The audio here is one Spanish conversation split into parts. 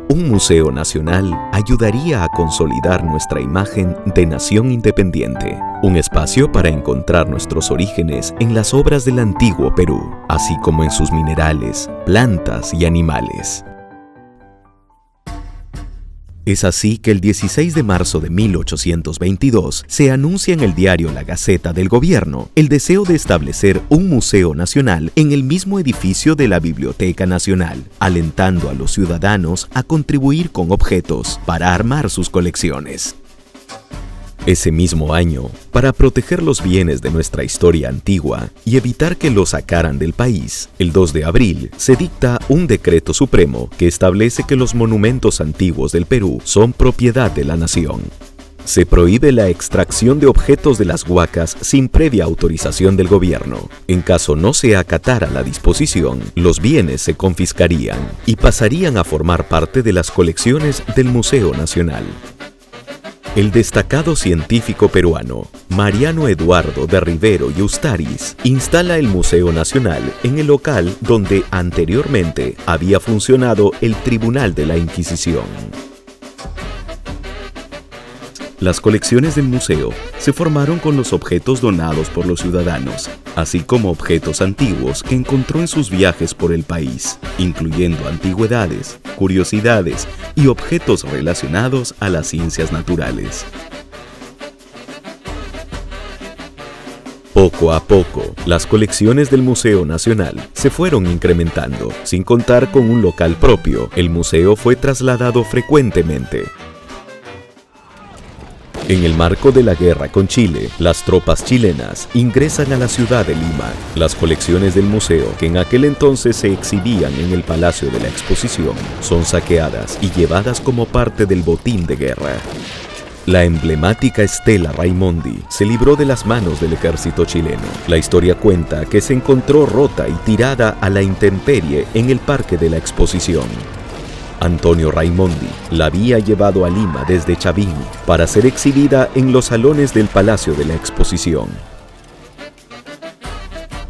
Un museo nacional ayudaría a consolidar nuestra imagen de nación independiente, un espacio para encontrar nuestros orígenes en las obras del antiguo Perú, así como en sus minerales, plantas y animales. Es así que el 16 de marzo de 1822 se anuncia en el diario La Gaceta del Gobierno el deseo de establecer un museo nacional en el mismo edificio de la Biblioteca Nacional, alentando a los ciudadanos a contribuir con objetos para armar sus colecciones. Ese mismo año, para proteger los bienes de nuestra historia antigua y evitar que los sacaran del país, el 2 de abril se dicta un decreto supremo que establece que los monumentos antiguos del Perú son propiedad de la nación. Se prohíbe la extracción de objetos de las huacas sin previa autorización del gobierno. En caso no se acatara la disposición, los bienes se confiscarían y pasarían a formar parte de las colecciones del Museo Nacional. El destacado científico peruano, Mariano Eduardo de Rivero y Ustaris, instala el Museo Nacional en el local donde anteriormente había funcionado el Tribunal de la Inquisición. Las colecciones del museo se formaron con los objetos donados por los ciudadanos, así como objetos antiguos que encontró en sus viajes por el país, incluyendo antigüedades, curiosidades y objetos relacionados a las ciencias naturales. Poco a poco, las colecciones del Museo Nacional se fueron incrementando. Sin contar con un local propio, el museo fue trasladado frecuentemente. En el marco de la guerra con Chile, las tropas chilenas ingresan a la ciudad de Lima. Las colecciones del museo, que en aquel entonces se exhibían en el Palacio de la Exposición, son saqueadas y llevadas como parte del botín de guerra. La emblemática estela Raimondi se libró de las manos del ejército chileno. La historia cuenta que se encontró rota y tirada a la intemperie en el Parque de la Exposición. Antonio Raimondi la había llevado a Lima desde Chavín para ser exhibida en los salones del Palacio de la Exposición.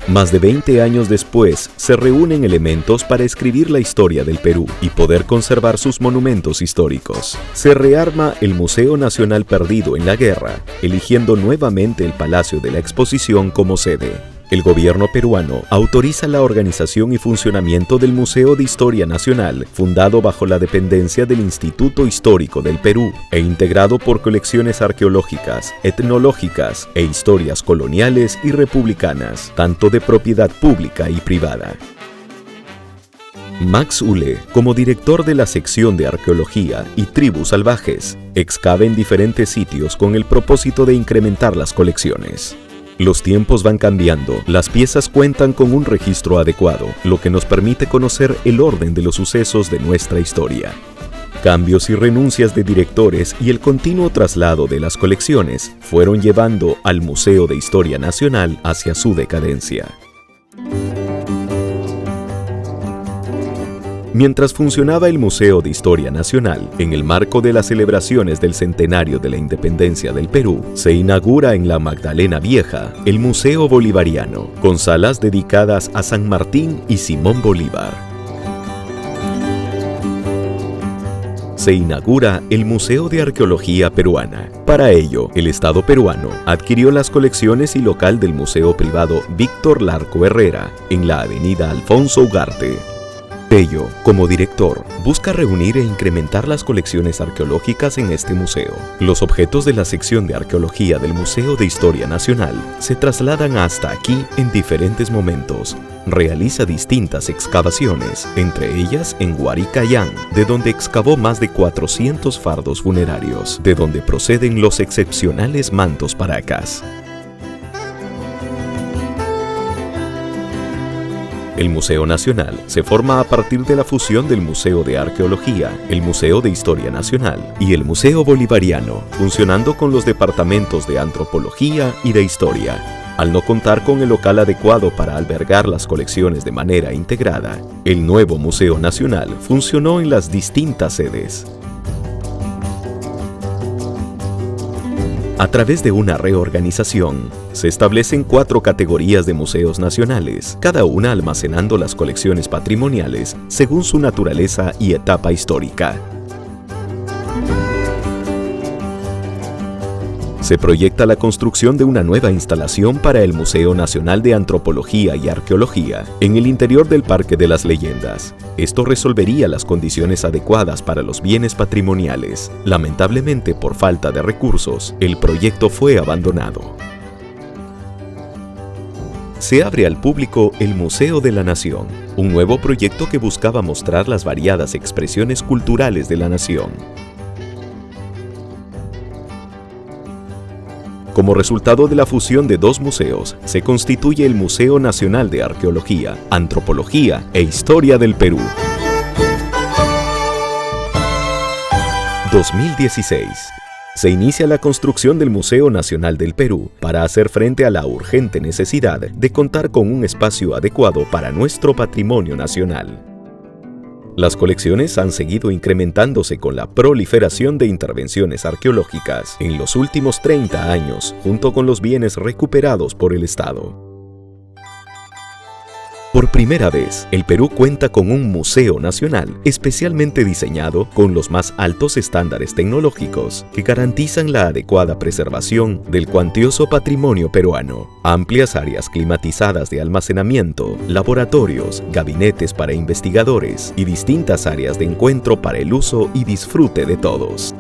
Más de 20 años después, se reúnen elementos para escribir la historia del Perú y poder conservar sus monumentos históricos. Se rearma el Museo Nacional perdido en la guerra, eligiendo nuevamente el Palacio de la Exposición como sede. El gobierno peruano autoriza la organización y funcionamiento del Museo de Historia Nacional, fundado bajo la dependencia del Instituto Histórico del Perú e integrado por colecciones arqueológicas, etnológicas e historias coloniales y republicanas, tanto de propiedad pública y privada. Max Uhle, como director de la sección de arqueología y tribus salvajes, excava en diferentes sitios con el propósito de incrementar las colecciones. Los tiempos van cambiando, las piezas cuentan con un registro adecuado, lo que nos permite conocer el orden de los sucesos de nuestra historia. Cambios y renuncias de directores y el continuo traslado de las colecciones fueron llevando al Museo de Historia Nacional hacia su decadencia. Mientras funcionaba el Museo de Historia Nacional, en el marco de las celebraciones del centenario de la independencia del Perú, se inaugura en la Magdalena Vieja el Museo Bolivariano, con salas dedicadas a San Martín y Simón Bolívar. Se inaugura el Museo de Arqueología Peruana. Para ello, el Estado peruano adquirió las colecciones y local del Museo Privado Víctor Larco Herrera, en la avenida Alfonso Ugarte. Bello, como director, busca reunir e incrementar las colecciones arqueológicas en este museo. Los objetos de la sección de arqueología del Museo de Historia Nacional se trasladan hasta aquí en diferentes momentos. Realiza distintas excavaciones, entre ellas en Huaricayán, de donde excavó más de 400 fardos funerarios, de donde proceden los excepcionales mantos paracas. El Museo Nacional se forma a partir de la fusión del Museo de Arqueología, el Museo de Historia Nacional y el Museo Bolivariano, funcionando con los departamentos de Antropología y de Historia. Al no contar con el local adecuado para albergar las colecciones de manera integrada, el nuevo Museo Nacional funcionó en las distintas sedes. A través de una reorganización, se establecen 4 categorías de museos nacionales, cada una almacenando las colecciones patrimoniales según su naturaleza y etapa histórica. Se proyecta la construcción de una nueva instalación para el Museo Nacional de Antropología y Arqueología en el interior del Parque de las Leyendas. Esto resolvería las condiciones adecuadas para los bienes patrimoniales. Lamentablemente, por falta de recursos, el proyecto fue abandonado. Se abre al público el Museo de la Nación, un nuevo proyecto que buscaba mostrar las variadas expresiones culturales de la nación. Como resultado de la fusión de 2 museos, se constituye el Museo Nacional de Arqueología, Antropología e Historia del Perú. 2016. Se inicia la construcción del Museo Nacional del Perú para hacer frente a la urgente necesidad de contar con un espacio adecuado para nuestro patrimonio nacional. Las colecciones han seguido incrementándose con la proliferación de intervenciones arqueológicas en los últimos 30 años, junto con los bienes recuperados por el Estado. Por primera vez, el Perú cuenta con un museo nacional especialmente diseñado con los más altos estándares tecnológicos que garantizan la adecuada preservación del cuantioso patrimonio peruano. Amplias áreas climatizadas de almacenamiento, laboratorios, gabinetes para investigadores y distintas áreas de encuentro para el uso y disfrute de todos.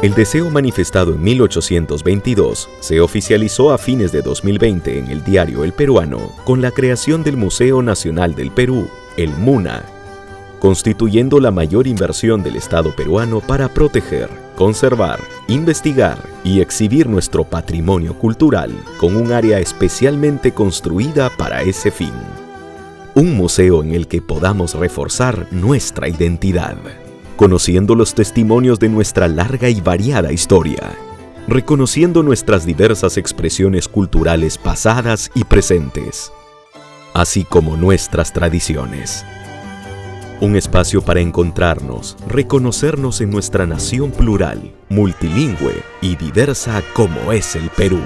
El deseo manifestado en 1822 se oficializó a fines de 2020 en el diario El Peruano con la creación del Museo Nacional del Perú, el MUNA, constituyendo la mayor inversión del Estado peruano para proteger, conservar, investigar y exhibir nuestro patrimonio cultural con un área especialmente construida para ese fin. Un museo en el que podamos reforzar nuestra identidad, conociendo los testimonios de nuestra larga y variada historia, reconociendo nuestras diversas expresiones culturales pasadas y presentes, así como nuestras tradiciones. Un espacio para encontrarnos, reconocernos en nuestra nación plural, multilingüe y diversa como es el Perú.